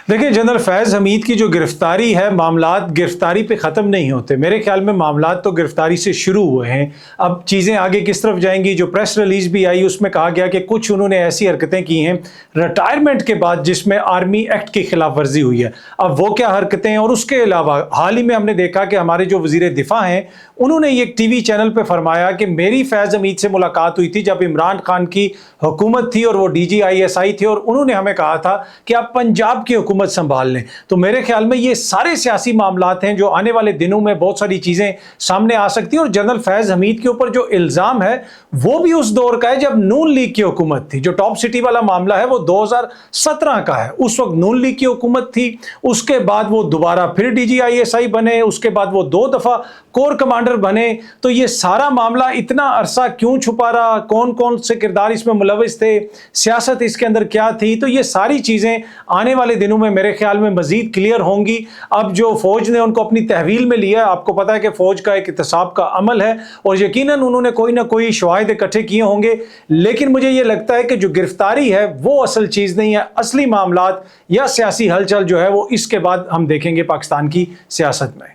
देखिए, जनरल फैज़ हमीद की जो गिरफ्तारी है, मामलात गिरफ्तारी पे ख़त्म नहीं होते। मेरे ख्याल में मामलात तो गिरफ्तारी से शुरू हुए हैं। अब चीज़ें आगे किस तरफ जाएंगी, जो प्रेस रिलीज़ भी आई उसमें कहा गया कि कुछ उन्होंने ऐसी हरकतें की हैं रिटायरमेंट के बाद जिसमें आर्मी एक्ट की खिलाफ वर्जी हुई है। अब वो क्या हरकतें हैं, और उसके अलावा हाल ही में हमने देखा कि हमारे जो वज़ीर दिफा हैं उन्होंने एक टीवी चैनल पर फरमाया कि मेरी फैज़ हमीद से मुलाकात हुई थी जब इमरान खान की हुकूमत थी और वो DGISI थे, और उन्होंने हमें कहा था कि आप पंजाब की हुकूमत संभाल लें। तो मेरे ख्याल में ये सारे सियासी मामलात हैं जो आने वाले दिनों में बहुत सारी चीज़ें सामने आ सकती हैं। और जनरल फैज़ हमीद के ऊपर जो इल्ज़ाम है वो भी उस दौर का है जब नून लीग की हुकूमत थी। जो टॉप सिटी वाला मामला है वो 2017 का है। उस वक्त नून लीग की हुकूमत थी, उसके बाद वो दोबारा फिर DGISI बने, उसके बाद वो 2 दफ़ा कोर कमांडर बने। तो ये सारा मामला इतना अरसा क्यों छुपा रहा, कौन कौन से किरदार इसमें मुलविस थे, सियासत इसके अंदर क्या थी, तो ये सारी चीज़ें आने वाले दिनों में मेरे ख्याल में मज़ीद क्लियर होंगी। अब जो फ़ौज ने उनको अपनी तहवील में लिया, आपको पता है कि फ़ौज का एक इत्तेसाब का अमल है और यकीनन उन्होंने कोई ना कोई शवाहिद इकट्ठे किए होंगे, लेकिन मुझे ये लगता है कि जो गिरफ्तारी है वो असल चीज़ नहीं है। असली मामलात या सियासी हलचल जो है वो इसके बाद हम देखेंगे पाकिस्तान की सियासत में।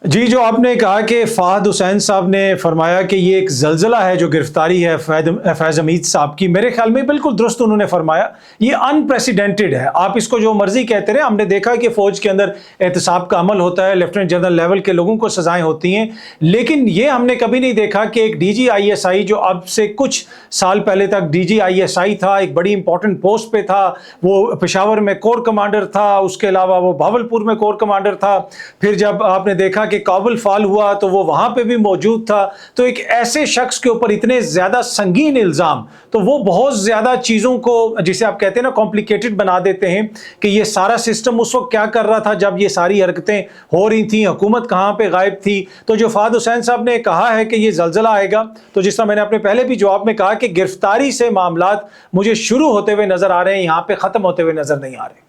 जी, जो आपने कहा कि फ़ाहद हुसैन साहब ने फरमाया कि ये एक ज़लज़ला है जो गिरफ्तारी है फैज़ हमीद साहब की, मेरे ख्याल में बिल्कुल दुरुस्त उन्होंने फरमाया। ये अनप्रेसिडेंटेड है। आप इसको जो मर्ज़ी कहते रहे, हमने देखा कि फ़ौज के अंदर एहतसाब का अमल होता है, लेफ्टिनेंट जनरल लेवल के लोगों को सज़ाएँ होती हैं, लेकिन ये हमने कभी नहीं देखा कि एक DGISI जो अब से कुछ साल पहले तक DGISI था, एक बड़ी इंपॉर्टेंट पोस्ट पे था, वो पेशावर में कोर कमांडर था, उसके अलावा वो भावलपुर में कोर कमांडर था, फिर जब आपने देखा कि काबुल फॉल हुआ तो वो वहां पे भी मौजूद था। तो एक ऐसे शख्स के ऊपर इतने ज्यादा संगीन इल्जाम, तो वो बहुत ज्यादा चीजों को, जिसे आप कहते हैं ना, कॉम्प्लिकेटेड बना देते हैं कि ये सारा सिस्टम उस वक्त क्या कर रहा था जब ये सारी हरकतें हो रही थी, हुकूमत कहां पे गायब थी। तो जो फ़ाहद हुसैन साहब ने कहा है कि ये जलजला आएगा, तो जिस तरह मैंने अपने पहले भी जवाब में कहा कि गिरफ्तारी से मामलात मुझे शुरू होते हुए नजर आ रहे हैं, यहां पे खत्म होते हुए नजर नहीं आ रहे।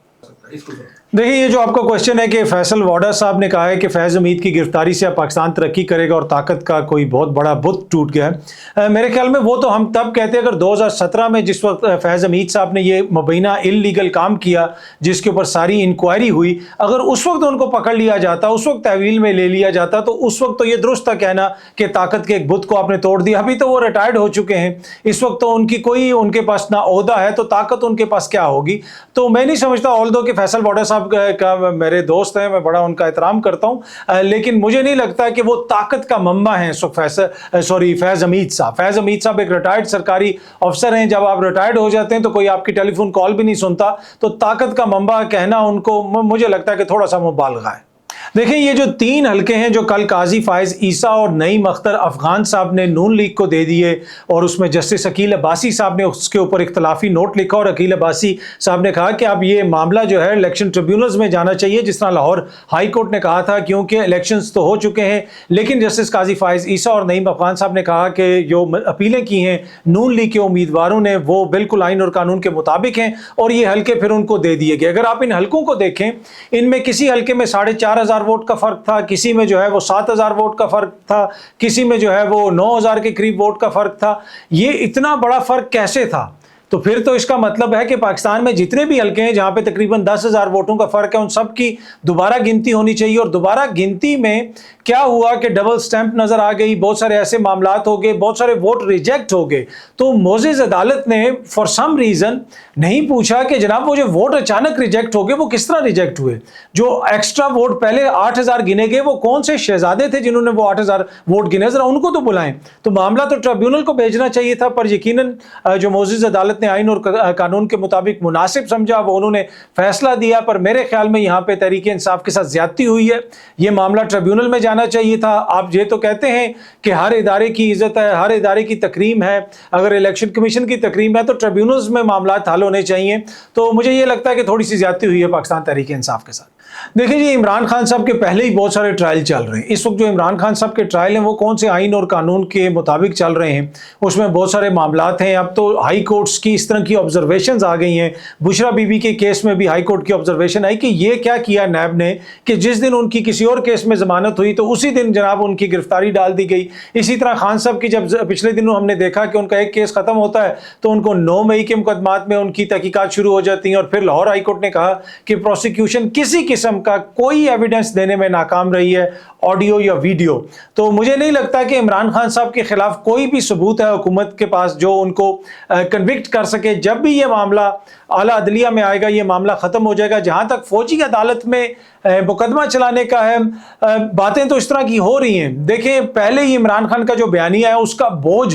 देखिए, ये जो आपका क्वेश्चन है कि फैसल वाडा साहब ने कहा है कि फैज़ हमीद की गिरफ्तारी से अब पाकिस्तान तरक्की करेगा और ताकत का कोई बहुत बड़ा बुत टूट गया है। मेरे ख्याल में वो तो हम तब कहते हैं अगर 2017 में जिस वक्त फैज़ हमीद साहब ने ये मुबैना इल्लीगल काम किया जिसके ऊपर सारी इंक्वायरी हुई, अगर उस वक्त उनको पकड़ लिया जाता, उस वक्त तहवील में ले लिया जाता, तो उस वक्त तो ये दुरुस्त था कहना कि ताकत के एक बुत को आपने तोड़ दिया। अभी तो वो रिटायर्ड हो चुके हैं, इस वक्त तो उनकी कोई, उनके पास ना ओहदा है, तो ताकत उनके पास क्या होगी। तो मैं नहीं समझता, ऑल्दो कि फैसल वाडा साहब का मेरे दोस्त हैं, मैं बड़ा उनका एहतराम करता हूं, लेकिन मुझे नहीं लगता कि वो ताकत का मम्मा है फैज़ हमीद साहब। फैज़ हमीद साहब एक रिटायर्ड सरकारी अफसर हैं। जब आप रिटायर्ड हो जाते हैं तो कोई आपकी टेलीफोन कॉल भी नहीं सुनता, तो ताकत का मम्मा कहना उनको, मुझे लगता है कि थोड़ा सा मुबालगा है। देखिए, ये जो 3 हल्के हैं जो कल काजी फायज ईसा और नईम अख्तर अफगान साहब ने नून लीग को दे दिए, और उसमें जस्टिस अकील अब्बासी साहब ने उसके ऊपर इख्तलाफी नोट लिखा, और अकील अब्बासी साहब ने कहा कि अब ये मामला जो है इलेक्शन ट्रिब्यूनल्स में जाना चाहिए, जिस तरह लाहौर हाई कोर्ट ने कहा था, क्योंकि इलेक्शंस तो हो चुके हैं। लेकिन जस्टिस काजी फायज ईसा और नईम अफगान साहब ने कहा कि जो अपीलें की हैं नून लीग के उम्मीदवारों ने वो बिल्कुल आइन और कानून के मुताबिक हैं, और ये हल्के फिर उनको दे दिए गए। अगर आप इन हल्कों को देखें, इनमें किसी हल्के में 4,500 वोट का फर्क था, किसी में जो है वो 7,000 वोट का फर्क था, किसी में जो है वो 9,000 के करीब वोट का फर्क था। ये इतना बड़ा फर्क कैसे था? तो फिर तो इसका मतलब है कि पाकिस्तान में जितने भी हल्के हैं जहां पे तकरीबन 10,000 वोटों का फर्क है, उन सब की दोबारा गिनती होनी चाहिए। और दोबारा गिनती में क्या हुआ कि डबल स्टैंप नजर आ गई, बहुत सारे ऐसे मामलात हो गए, बहुत सारे वोट रिजेक्ट हो गए। तो मोअज़्ज़िज़ अदालत ने फॉर सम रीजन नहीं पूछा कि जनाब वो जो वोट अचानक रिजेक्ट हो गए वो किस तरह रिजेक्ट हुए। जो एक्स्ट्रा वोट पहले 8,000 गिने गए, वो कौन से शहजादे थे जिन्होंने वो 8,000 वोट गिने, जरा उनको तो बुलाएं। तो मामला तो ट्रिब्यूनल को भेजना चाहिए था, पर यकीनन जो मोअज़्ज़िज़ अदालत ने आइन और कानून के मुताबिक मुनासिब समझा, वो उन्होंने फैसला दिया। पर मेरे ख्याल में यहाँ पे तहरीक इंसाफ के साथ ज्यादती हुई है। ये मामला ट्रिब्यूनल में जाना चाहिए था। आप ये तो कहते हैं कि हर इदारे की इज्जत है, हर इदारे की तकरीम है, अगर इलेक्शन कमीशन की तकरीम है तो ट्रिब्यूनल्स में मामला हल होने चाहिए। तो मुझे ये लगता है कि थोड़ी सी ज्यादती हुई है पाकिस्तान तहरीक इंसाफ के साथ। देखिए जी, इमरान खान साहब के पहले ही बहुत सारे ट्रायल चल रहे हैं। इस वक्त जो इमरान खान साहब के ट्रायल हैं वो कौन से आइन और कानून के मुताबिक चल रहे हैं, उसमें बहुत सारे मामलात हैं। अब तो हाई कोर्ट्स की اس طرح کی آبزرویشنز آ گئی ہیں. بشرا بی بی کے کیس میں بھی ہائی کورٹ کی آبزرویشن آئی کہ یہ کیا کیا نیب نے کہ جس دن ان کی کسی اور کیس میں ضمانت ہوئی تو اسی دن جناب ان کی گرفتاری ڈال دی گئی. اسی طرح خان صاحب کی جب پچھلے دنوں ہم نے دیکھا کہ ان کا ایک کیس ختم ہوتا ہے تو ان کو 9 مئی کے مقدمات میں ان کی تحقیقات شروع ہو جاتی ہیں, اور پھر لاہور ہائی کورٹ نے کہا کہ پروسیکیوشن کسی قسم کا کوئی ایویڈنس دینے میں ناکام رہی ہے, آڈیو یا ویڈیو. تو مجھے نہیں لگتا کہ عمران خان صاحب کے خلاف کوئی بھی ثبوت ہے حکومت کے پاس جو ان کو کنوکٹ کر سکے. جب بھی یہ معاملہ اعلیٰ عدلیہ میں آئے گا یہ معاملہ ختم ہو جائے گا. جہاں تک فوجی عدالت میں مقدمہ چلانے کا ہے, باتیں تو اس طرح کی ہو رہی ہیں. دیکھیں پہلے ہی عمران خان کا جو بیانیہ ہے اس کا بوجھ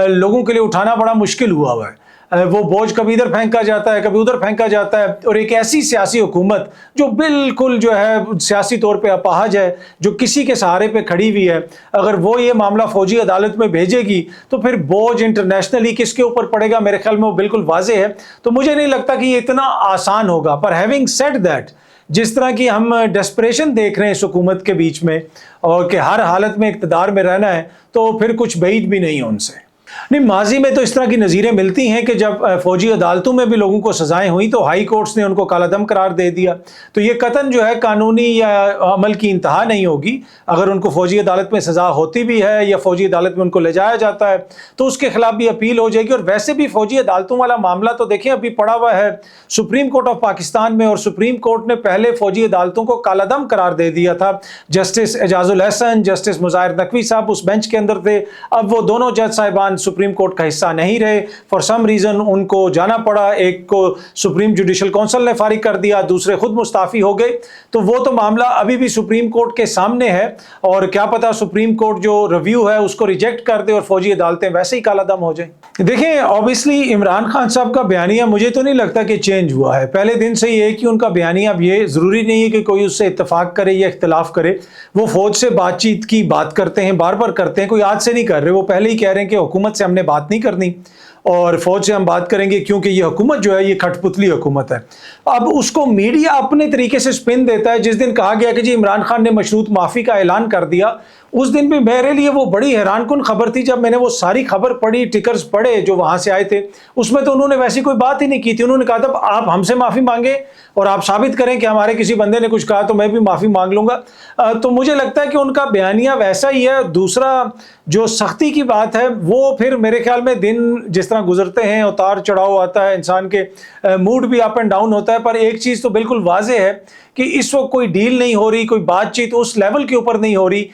لوگوں کے لیے اٹھانا بڑا مشکل ہوا ہے. وہ بوجھ کبھی ادھر پھینکا جاتا ہے کبھی ادھر پھینکا جاتا ہے, اور ایک ایسی سیاسی حکومت جو بالکل جو ہے سیاسی طور پہ اپاہج ہے, جو کسی کے سہارے پہ کھڑی ہوئی ہے, اگر وہ یہ معاملہ فوجی عدالت میں بھیجے گی تو پھر بوجھ انٹرنیشنلی کس کے اوپر پڑے گا, میرے خیال میں وہ بالکل واضح ہے. تو مجھے نہیں لگتا کہ یہ اتنا آسان ہوگا. پر ہیونگ سیڈ دیٹ, جس طرح کی ہم ڈیسپریشن دیکھ رہے ہیں اس حکومت کے بیچ میں اور کہ ہر حالت میں اقتدار میں رہنا ہے, تو پھر کچھ بعید بھی نہیں ہے ان سے. نہیں, ماضی میں تو اس طرح کی نظیریں ملتی ہیں کہ جب فوجی عدالتوں میں بھی لوگوں کو سزائیں ہوئیں تو ہائی کورٹس نے ان کو کالا دم قرار دے دیا. تو یہ قطعاً جو ہے قانونی یا عمل کی انتہا نہیں ہوگی. اگر ان کو فوجی عدالت میں سزا ہوتی بھی ہے یا فوجی عدالت میں ان کو لے جایا جاتا ہے تو اس کے خلاف بھی اپیل ہو جائے گی. اور ویسے بھی فوجی عدالتوں والا معاملہ تو دیکھیں ابھی پڑا ہوا ہے سپریم کورٹ آف پاکستان میں, اور سپریم کورٹ نے پہلے فوجی عدالتوں کو کالا دم قرار دے دیا تھا. جسٹس اعجاز الحسن, جسٹس مظاہر نقوی صاحب اس بینچ کے اندر تھے. اب وہ دونوں جج صاحبان سپریم کورٹ کا حصہ نہیں رہے. فار سم ریزن ان کو جانا پڑا. ایک کو سپریم جوڈیشل کونسل نے فارغ کر دیا, دوسرے خود مستعفی ہو گئے. تو وہ تو معاملہ ابھی بھی سپریم کورٹ کے سامنے ہے, اور کیا پتا سپریم کورٹ جو ریویو ہے اس کو ریجیکٹ کر دے اور فوجی عدالتیں ویسے ہی کالا دم ہو جائیں. دیکھیں obviously عمران خان صاحب کا بیانیہ مجھے تو نہیں لگتا کہ چینج ہوا ہے. پہلے دن سے یہ ہے کہ ان کا بیانیہ اب یہ ضروری نہیں ہے کہ کوئی اس سے اتفاق کرے یا اختلاف کرے. وہ فوج سے بات چیت کی بات کرتے ہیں, بار بار کرتے ہیں, کوئی آج سے نہیں کر رہے. وہ پہلے ہی کہہ رہے ہیں کہ حکومت سے ہم نے بات نہیں کرنی اور فوج سے ہم بات کریں گے کیونکہ یہ حکومت جو ہے یہ کھٹ پتلی حکومت ہے. اب اس کو میڈیا اپنے طریقے سے سپن دیتا ہے. جس دن کہا گیا کہ جی عمران خان نے مشروط معافی کا اعلان کر دیا, اس دن بھی میرے لیے وہ بڑی حیران کن خبر تھی. جب میں نے وہ ساری خبر پڑھی, ٹکرز پڑھے جو وہاں سے آئے تھے, اس میں تو انہوں نے ویسی کوئی بات ہی نہیں کی تھی. انہوں نے کہا تھا آپ ہم سے معافی مانگیں اور آپ ثابت کریں کہ ہمارے کسی بندے نے کچھ کہا تو میں بھی معافی مانگ لوں گا. تو مجھے لگتا ہے کہ ان کا بیانیہ ویسا ہی ہے. دوسرا جو سختی کی بات ہے وہ پھر میرے خیال میں دن جس طرح گزرتے ہیں اتار چڑھاؤ آتا ہے, انسان کے موڈ بھی اپ اینڈ ڈاؤن ہوتا ہے. پر ایک چیز تو بالکل واضح ہے کہ اس وقت کوئی ڈیل نہیں ہو رہی, کوئی بات چیت اس لیول کے اوپر نہیں ہو رہی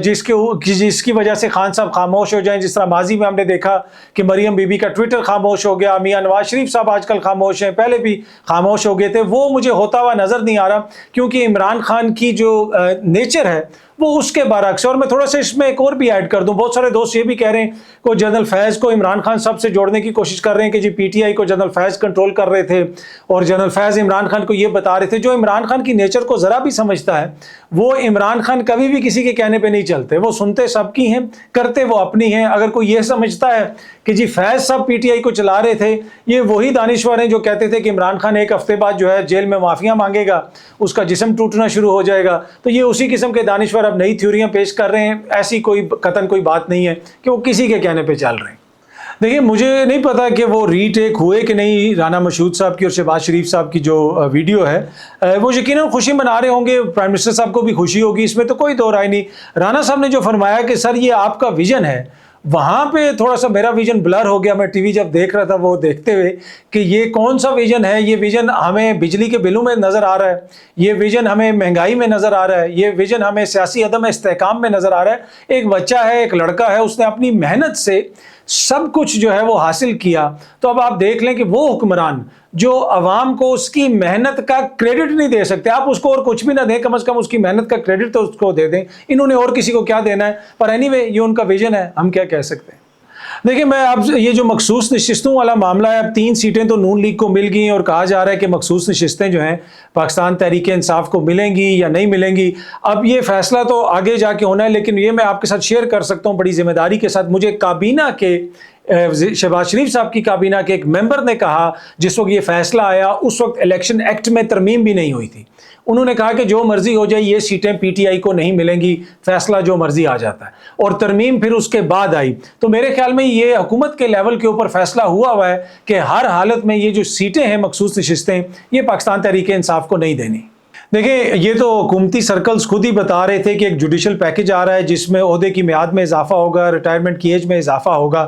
جس کی وجہ سے خان صاحب خاموش ہو جائیں. جس طرح ماضی میں ہم نے دیکھا کہ مریم بی بی کا ٹویٹر خاموش ہو گیا, میاں نواز شریف صاحب آج کل خاموش ہیں, پہلے بھی خاموش ہو گئے تھے. وہ مجھے ہوتا ہوا نظر نہیں آ رہا کیونکہ عمران خان کی جو نیچر ہے وہ اس کے برعکس. اور میں تھوڑا سا اس میں ایک اور بھی ایڈ کر دوں, بہت سارے دوست یہ بھی کہہ رہے ہیں کہ جنرل فیض کو عمران خان صاحب سے جوڑنے کی کوشش کر رہے ہیں کہ جی پی ٹی آئی کو جنرل فیض کنٹرول کر رہے تھے اور جنرل فیض عمران خان کو یہ بتا رہے تھے. جو عمران خان کی نیچر کو ذرا بھی سمجھتا ہے وہ عمران خان کبھی بھی کسی کے کہنے پہ نہیں چلتے. وہ سنتے سب کی ہیں, کرتے وہ اپنی ہیں. اگر کوئی یہ سمجھتا ہے کہ جی فیض صاحب پی ٹی آئی کو چلا رہے تھے, یہ وہی دانشور ہیں جو کہتے تھے کہ عمران خان ایک ہفتے بعد جو ہے جیل میں معافیاں مانگے گا, اس کا جسم ٹوٹنا شروع ہو جائے گا. تو یہ اسی قسم کے دانشور اب نئی تھیوریاں پیش کر رہے ہیں. ایسی کوئی قطعاً کوئی بات نہیں ہے کہ وہ کسی کے کہنے پہ چل رہے ہیں. دیکھیں مجھے نہیں پتا کہ وہ ری ٹیک ہوئے کہ نہیں رانا مشہود صاحب کی اور شہباز شریف صاحب کی جو ویڈیو ہے, وہ یقیناً خوشی منا رہے ہوں گے. پرائم منسٹر صاحب کو بھی خوشی ہوگی, اس میں تو کوئی دو رائے نہیں. رانا صاحب نے جو فرمایا کہ سر یہ آپ کا ویژن ہے, وہاں پہ تھوڑا سا میرا ویژن بلر ہو گیا. میں ٹی وی جب دیکھ رہا تھا وہ دیکھتے ہوئے کہ یہ کون سا ویژن ہے. یہ ویژن ہمیں بجلی کے بلوں میں نظر آ رہا ہے, یہ ویژن ہمیں مہنگائی میں نظر آ رہا ہے, یہ ویژن ہمیں سیاسی عدم استحکام میں نظر آ رہا ہے. ایک بچہ ہے, ایک لڑکا ہے, اس نے اپنی محنت سے سب کچھ جو ہے وہ حاصل کیا. تو اب آپ دیکھ لیں کہ وہ حکمران جو عوام کو اس کی محنت کا کریڈٹ نہیں دے سکتے, آپ اس کو اور کچھ بھی نہ دیں, کم از کم اس کی محنت کا کریڈٹ تو اس کو دے دیں. انہوں نے اور کسی کو کیا دینا ہے. پر اینی وے یہ ان کا ویژن ہے, ہم کیا کہہ سکتے ہیں. دیکھیں میں اب یہ جو مخصوص نشستوں والا معاملہ ہے, اب 3 سیٹیں تو نون لیگ کو مل گئی ہیں اور کہا جا رہا ہے کہ مخصوص نشستیں جو ہیں پاکستان تحریک انصاف کو ملیں گی یا نہیں ملیں گی. اب یہ فیصلہ تو آگے جا کے ہونا ہے, لیکن یہ میں آپ کے ساتھ شیئر کر سکتا ہوں بڑی ذمہ داری کے ساتھ. مجھے کابینہ کے शहबाज शरीफ साहब की काबीना के एक मेंबर ने कहा, जिस वक्त ये फैसला आया उस वक्त इलेक्शन एक्ट में तरमीम भी नहीं हुई थी, उन्होंने कहा कि जो मर्जी हो जाए ये सीटें पीटीआई को नहीं मिलेंगी, फैसला जो मर्जी आ जाता है, और तरमीम फिर उसके बाद आई। तो मेरे ख्याल में ये हुकूमत के लेवल के ऊपर फैसला हुआ है कि हर हालत में ये जो सीटें हैं, मखसूस नशिस्तें, ये पाकिस्तान तहरीक इंसाफ को नहीं देनी। देखिए, ये तो हुकूमती सर्कल्स खुद ही बता रहे थे कि एक जुडिशल पैकेज आ रहा है जिसमें ओहदे की मियाद में इजाफा होगा, रिटायरमेंट की एज में इजाफा होगा।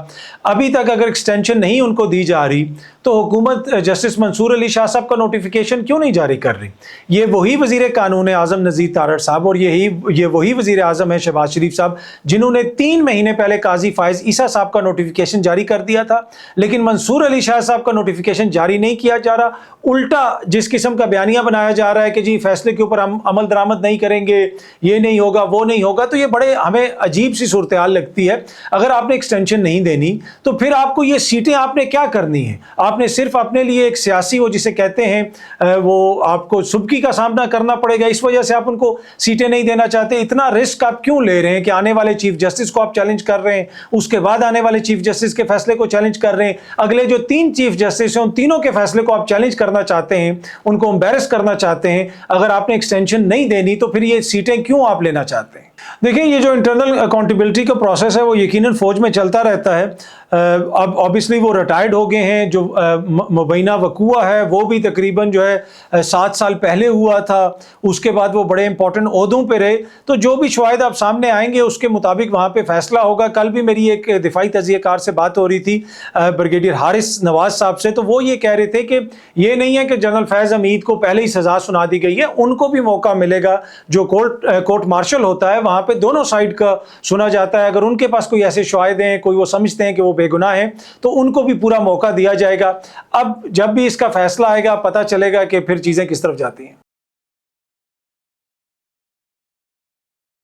अभी तक अगर एक्सटेंशन नहीं उनको दी जा रही तो हुकूमत जस्टिस मंसूर अली शाह साहब का नोटिफिकेशन क्यों नहीं जारी कर रही? ये वही वज़ीर कानून आज़म नज़ीर तारड़ साहब और ये वही वज़ीर आज़म है शहबाज शरीफ साहब जिन्होंने 3 महीने पहले काजी फायज़ ईसा साहब का नोटिफिकेशन जारी कर दिया था, लेकिन मंसूर अली शाह साहब का नोटिफिकेशन जारी नहीं किया जा रहा। उल्टा जिस किस्म का बयानिया बनाया जा रहा है कि जी फैसले के ऊपर हम अमल दरामद नहीं करेंगे, ये नहीं होगा, वो नहीं होगा, तो ये बड़े हमें अजीब सी सूरत हाल लगती है। अगर आपने एक्सटेंशन नहीं देनी तो फिर आपको ये सीटें आपने क्या करनी है? आपने सिर्फ अपने लिए एक सियासी, वो जिसे कहते हैं वो आपको सुबकी का सामना करना पड़ेगा, इस वजह से आप उनको सीटें नहीं देना चाहते। इतना रिस्क आप क्यों ले रहे हैं कि आने वाले चीफ जस्टिस को आप चैलेंज कर रहे हैं, उसके बाद आने वाले चीफ जस्टिस के फैसले को चैलेंज कर रहे हैं, अगले जो 3 चीफ जस्टिस हैं उन तीनों के फैसले को आप चैलेंज करना चाहते हैं, उनको एम्बैरस करना चाहते हैं। अगर आपने एक्सटेंशन नहीं देनी तो फिर ये सीटें क्यों आप लेना चाहते हैं? देखिए, ये जो इंटरनल अकाउंटेबिलिटी का प्रोसेस है वो यकीनन फौज में चलता रहता है। अब ऑब्वियसली वो रिटायर्ड हो गए हैं, जो मुबैना वकूआ है वो भी तकरीबन जो है 7 साल पहले हुआ था, उसके बाद वो बड़े इंपॉर्टेंट ओहदों पे रहे। तो जो भी शवाहिद अब सामने आएंगे उसके मुताबिक वहाँ पे फैसला होगा। कल भी मेरी एक दिफाई तज़कियाकार से बात हो रही थी ब्रिगेडियर हारिस नवाज साहब से, तो वो ये कह रहे थे कि ये नहीं है कि जनरल फैज़ हमीद को पहले ही सज़ा सुना दी गई है, उनको भी मौका मिलेगा। जो कोर्ट मार्शल होता है वहाँ पे दोनों साइड का सुना जाता है। अगर उनके पास कोई ऐसे शवाहिद हैं, कोई वो समझते हैं कि वो बेगुनाह हैं, तो उनको भी पूरा मौका दिया जाएगा। अब जब भी इसका फैसला आएगा पता चलेगा कि फिर चीज़ें किस तरफ जाती हैं।